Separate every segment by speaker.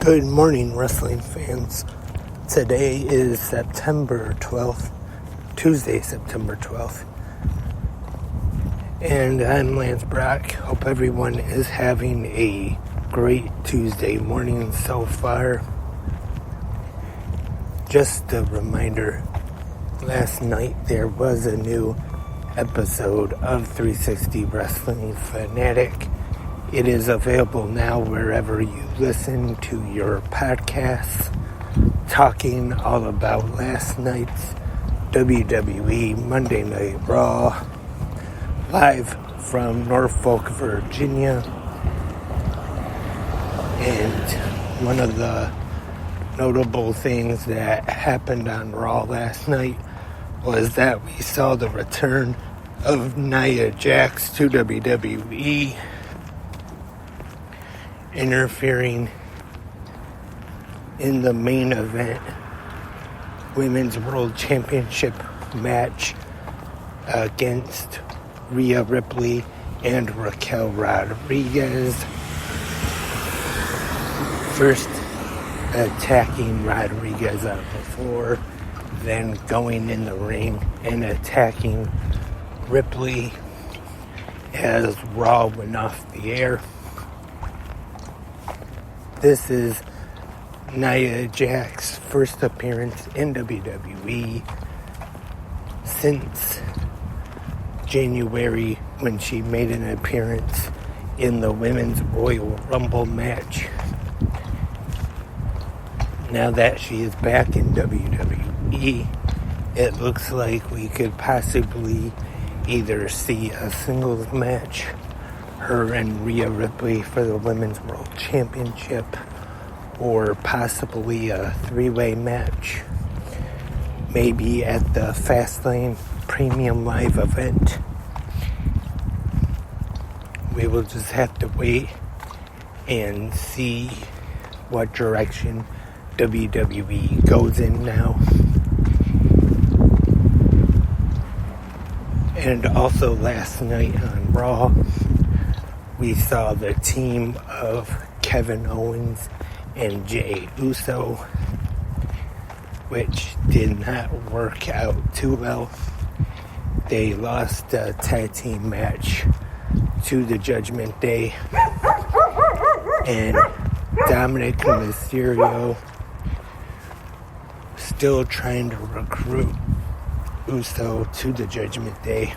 Speaker 1: Good morning, wrestling fans. Today is September 12th, Tuesday, September 12th. And I'm Lance Brock. Hope everyone is having a great Tuesday morning so far. Just a reminder, last night there was a new episode of 360 Wrestling Fanatic. It is available now wherever you listen to your podcasts, talking all about last night's WWE Monday Night Raw, live from Norfolk, Virginia. And one of the notable things that happened on Raw last night was that we saw the return of Nia Jax to WWE, interfering in the main event Women's World Championship match against Rhea Ripley and Raquel Rodriguez. First attacking Rodriguez on the floor, then going in the ring and attacking Ripley as Raw went off the air. This is Nia Jax's first appearance in WWE since January, when she made an appearance in the Women's Royal Rumble match. Now that she is back in WWE, it looks like we could possibly either see a singles match, her and Rhea Ripley for the Women's World Championship, or possibly a three-way match, maybe at the Fastlane Premium Live event. We will just have to wait and see what direction WWE goes in now. And also last night on Raw, we saw the team of Kevin Owens and Jey Uso, which did not work out too well. They lost a tag team match to the Judgment Day, and Dominic Mysterio still trying to recruit Uso to the Judgment Day.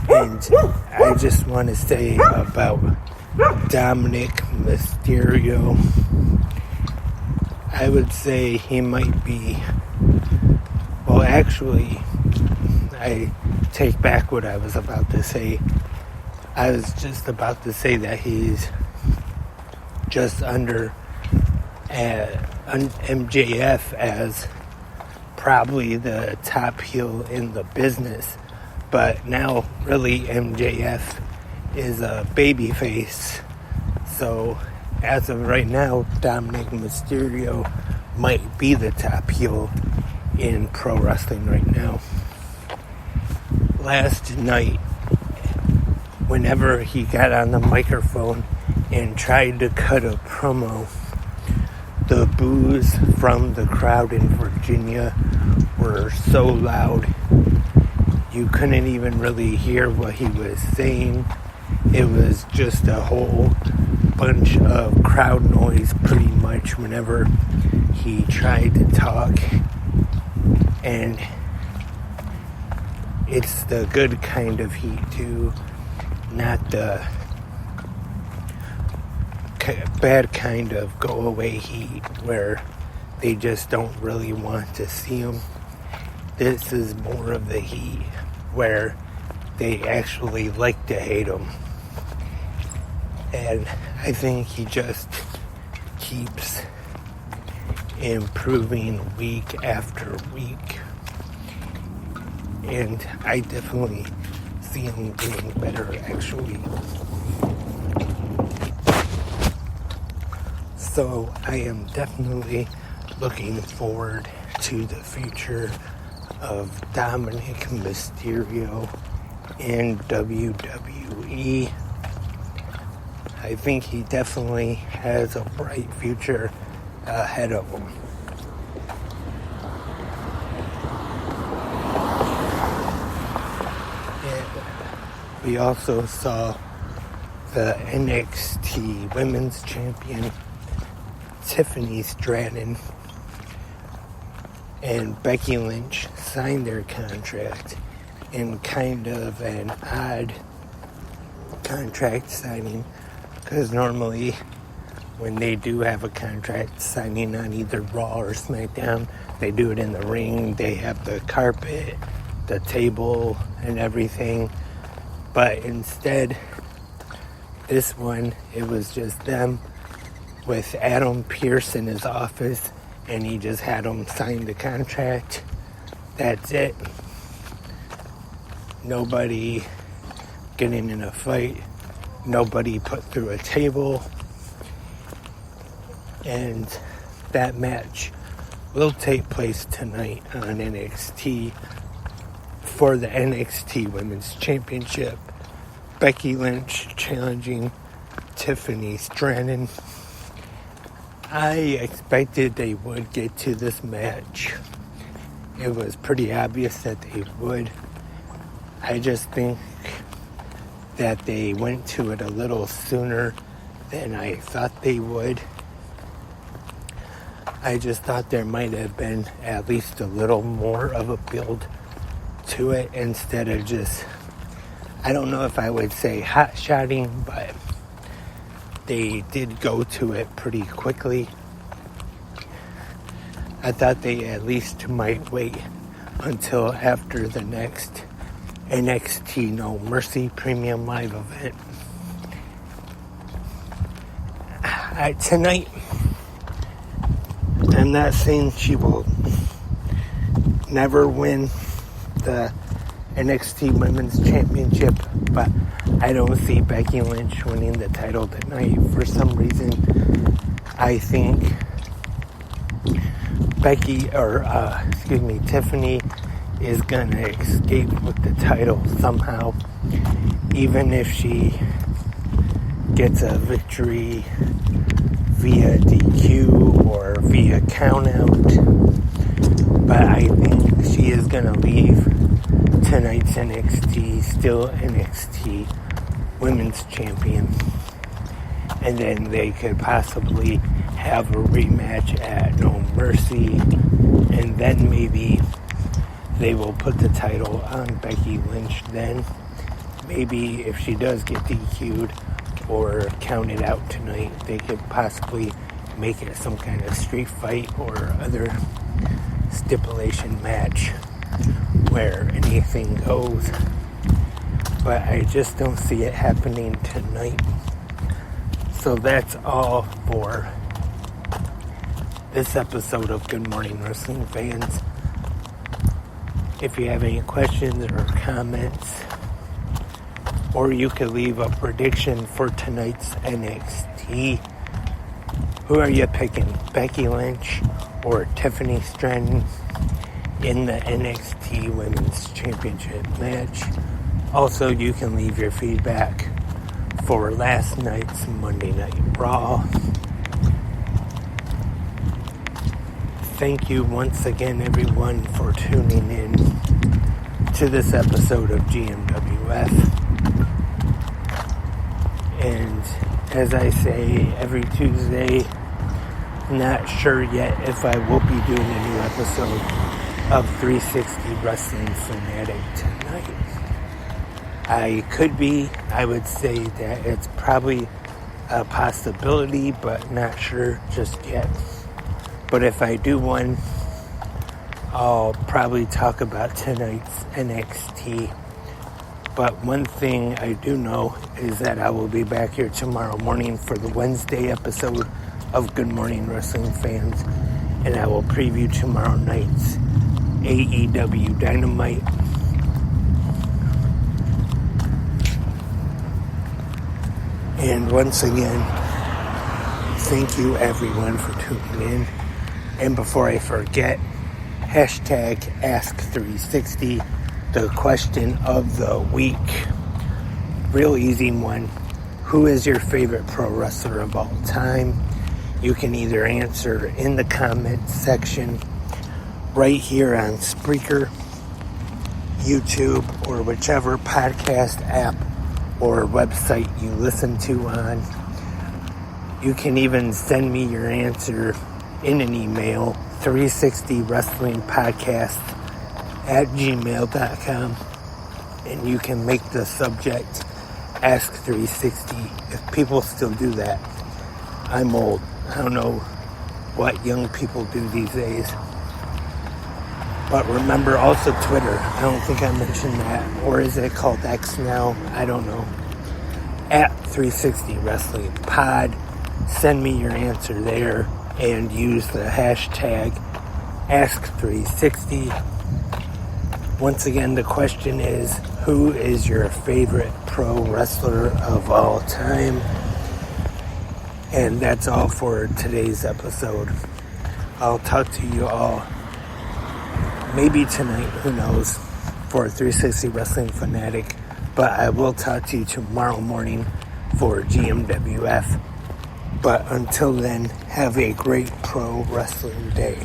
Speaker 1: And I just want to say about Dominic Mysterio, I would say he might be, well, actually, I take back what I was about to say. I was just about to say that he's just under MJF as probably the top heel in the business. But now, really, MJF is a babyface. So, as of right now, Dominic Mysterio might be the top heel in pro wrestling right now. Last night, whenever he got on the microphone and tried to cut a promo, the boos from the crowd in Virginia were so loud you couldn't even really hear what he was saying. It was just a whole bunch of crowd noise pretty much whenever he tried to talk. And it's the good kind of heat too, not the bad kind of go away heat where they just don't really want to see him. This is more of the heat where they actually like to hate him. And I think he just keeps improving week after week. And I definitely see him getting better, actually. So I am definitely looking forward to the future of Dominic Mysterio in WWE. I think he definitely has a bright future ahead of him. And we also saw the NXT Women's Champion Tiffany Stratton and Becky Lynch signed their contract in kind of an odd contract signing, because normally when they do have a contract signing on either Raw or SmackDown, they do it in the ring. They have the carpet, the table, and everything. But instead, this one, it was just them with Adam Pearce in his office, and he just had them sign the contract. That's it. Nobody getting in a fight. Nobody put through a table. And that match will take place tonight on NXT for the NXT Women's Championship. Becky Lynch challenging Tiffany Stratton. I expected they would get to this match. It was pretty obvious that they would. I just think that they went to it a little sooner than I thought they would. I just thought there might have been at least a little more of a build to it instead of just, I don't know if I would say hot-shotting, but they did go to it pretty quickly. I thought they at least might wait until after the next NXT No Mercy Premium Live event. Tonight, I'm not saying she will never win the NXT Women's Championship, but I don't see Becky Lynch winning the title tonight. For some reason, I think Tiffany is gonna escape with the title somehow, even if she gets a victory via DQ or via countout. But I think she is gonna leave tonight's NXT still NXT Women's Champion, and then they could possibly have a rematch at No Mercy, and then maybe they will put the title on Becky Lynch then. Maybe if she does get DQ'd or counted out tonight, they could possibly make it some kind of street fight or other stipulation match where anything goes. But I just don't see it happening tonight. So that's all for this episode of Good Morning Wrestling Fans. If you have any questions or comments, or you could leave a prediction for tonight's NXT. Who are you picking? Becky Lynch or Tiffany Stratton in the NXT Women's Championship match? Also, you can leave your feedback for last night's Monday Night Raw. Thank you once again, everyone, for tuning in to this episode of GMWF. And as I say every Tuesday, not sure yet if I will be doing a new episode of 360 Wrestling Fanatic tonight. I could be. I would say that it's probably a possibility, but not sure just yet. But if I do one, I'll probably talk about tonight's NXT. But one thing I do know is that I will be back here tomorrow morning for the Wednesday episode of Good Morning Wrestling Fans. And I will preview tomorrow night's AEW Dynamite. And once again, thank you everyone for tuning in. And before I forget, hashtag Ask360, the question of the week. Real easy one. who is your favorite pro wrestler of all time? You can either answer in the comment section right here on Spreaker, YouTube, or whichever podcast app or website you listen to on. You can even send me your answer in an email, 360wrestlingpodcast@gmail.com, and you can make the subject Ask 360 if people still do that. I'm old. I don't know what young people do these days. But remember also Twitter. I don't think I mentioned that. Or is it called X now? I don't know. At 360 Wrestling Pod. Send me your answer there and use the hashtag Ask360. Once again, the question is, who is your favorite pro wrestler of all time? And that's all for today's episode. I'll talk to you all maybe tonight, who knows, for 360 Wrestling Fanatic. But I will talk to you tomorrow morning for GMWF. But until then, have a great pro wrestling day.